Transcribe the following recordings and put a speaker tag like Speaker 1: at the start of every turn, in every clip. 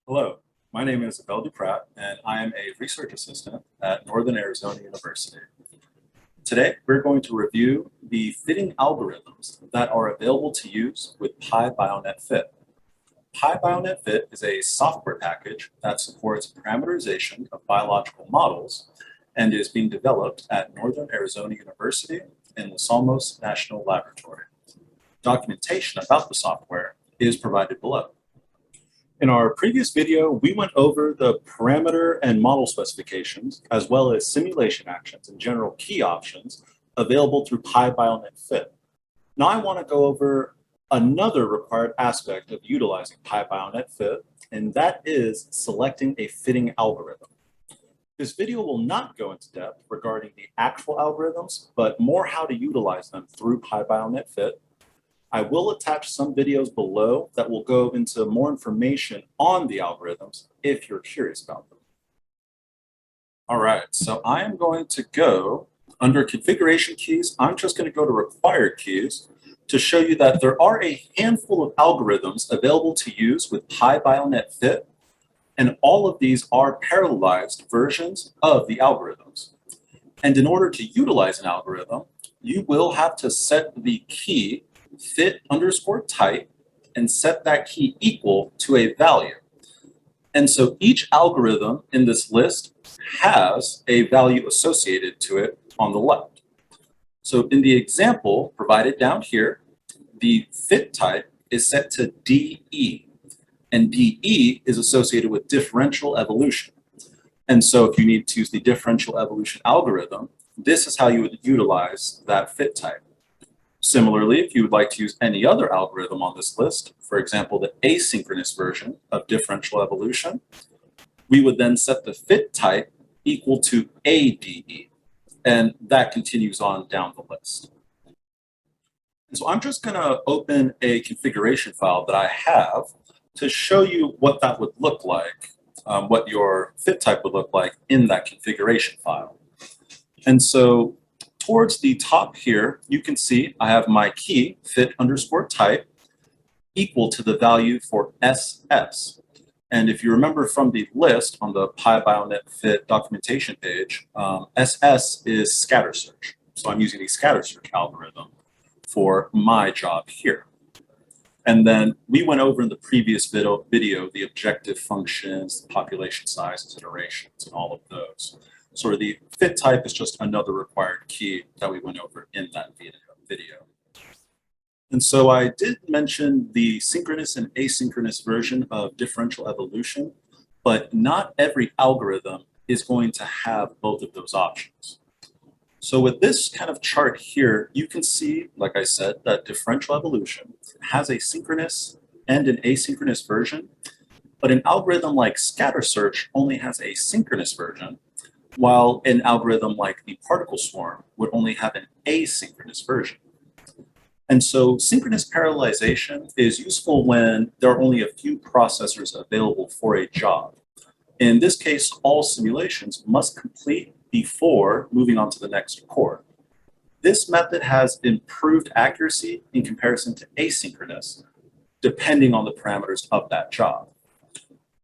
Speaker 1: Hello, my name is Abel Duprat, and I am a research assistant at Northern Arizona University. Today, we're going to review the fitting algorithms that are available to use with PyBioNetFit. PyBioNetFit is a software package that supports parameterization of biological models and is being developed at Northern Arizona University in Los Alamos National Laboratory. Documentation about the software is provided below. In our previous video, we went over the parameter and model specifications, as well as simulation actions and general key options available through PyBioNetFit. Now I want to go over another required aspect of utilizing PyBioNetFit, and that is selecting a fitting algorithm. This video will not go into depth regarding the actual algorithms, but more how to utilize them through PyBioNetFit. I will attach some videos below that will go into more information on the algorithms if you're curious about them. All right, so I am going to go under configuration keys. I'm just going to go to required keys to show you that there are a handful of algorithms available to use with PyBioNetFit, and all of these are parallelized versions of the algorithms. And in order to utilize an algorithm, you will have to set the key fit_type and set that key equal to a value. And so each algorithm in this list has a value associated to it on the left. So in the example provided down here, the fit type is set to DE, and DE is associated with differential evolution. And so if you need to use the differential evolution algorithm, this is how you would utilize that fit type. Similarly, if you would like to use any other algorithm on this list, for example, the asynchronous version of differential evolution, we would then set the fit type equal to ADE, and that continues on down the list. And so I'm just going to open a configuration file that I have to show you what that would look like, what your fit type would look like in that configuration file. And so towards the top here, you can see I have my key fit_type equal to the value for SS. And if you remember from the list on the PyBioNetFit documentation page, SS is scatter search. So I'm using the scatter search algorithm for my job here. And then we went over in the previous video the objective functions, the population sizes, iterations, and all of those. So the fit type is just another required key that we went over in that video. And so I did mention the synchronous and asynchronous version of differential evolution, but not every algorithm is going to have both of those options. So with this kind of chart here, you can see, like I said, that differential evolution has a synchronous and an asynchronous version, but an algorithm like scatter search only has a synchronous version, while an algorithm like the particle swarm would only have an asynchronous version. And so synchronous parallelization is useful when there are only a few processors available for a job. In this case, all simulations must complete before moving on to the next core. This method has improved accuracy in comparison to asynchronous, depending on the parameters of that job.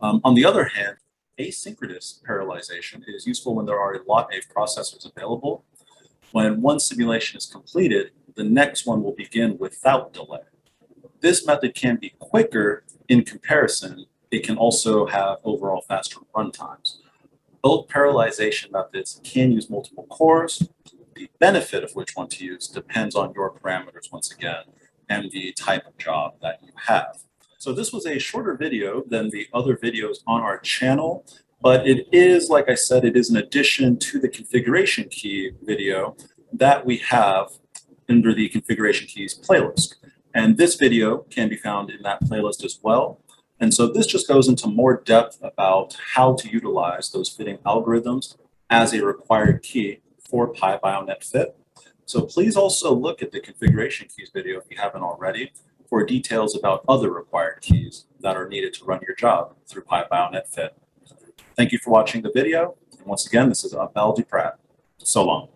Speaker 1: On the other hand, asynchronous parallelization is useful when there are a lot of processors available. When one simulation is completed, the next one will begin without delay. This method can be quicker in comparison. It can also have overall faster run times. Both parallelization methods can use multiple cores. The benefit of which one to use depends on your parameters once again and the type of job that you have. So this was a shorter video than the other videos on our channel, but it is, like I said, it is an addition to the configuration key video that we have under the configuration keys playlist. And this video can be found in that playlist as well. And so this just goes into more depth about how to utilize those fitting algorithms as a required key for PyBioNetFit. So please also look at the configuration keys video if you haven't already for details about other required keys that are needed to run your job through PyBioNetFit. Thank you for watching the video. And once again, this is Abel Duprat. So long.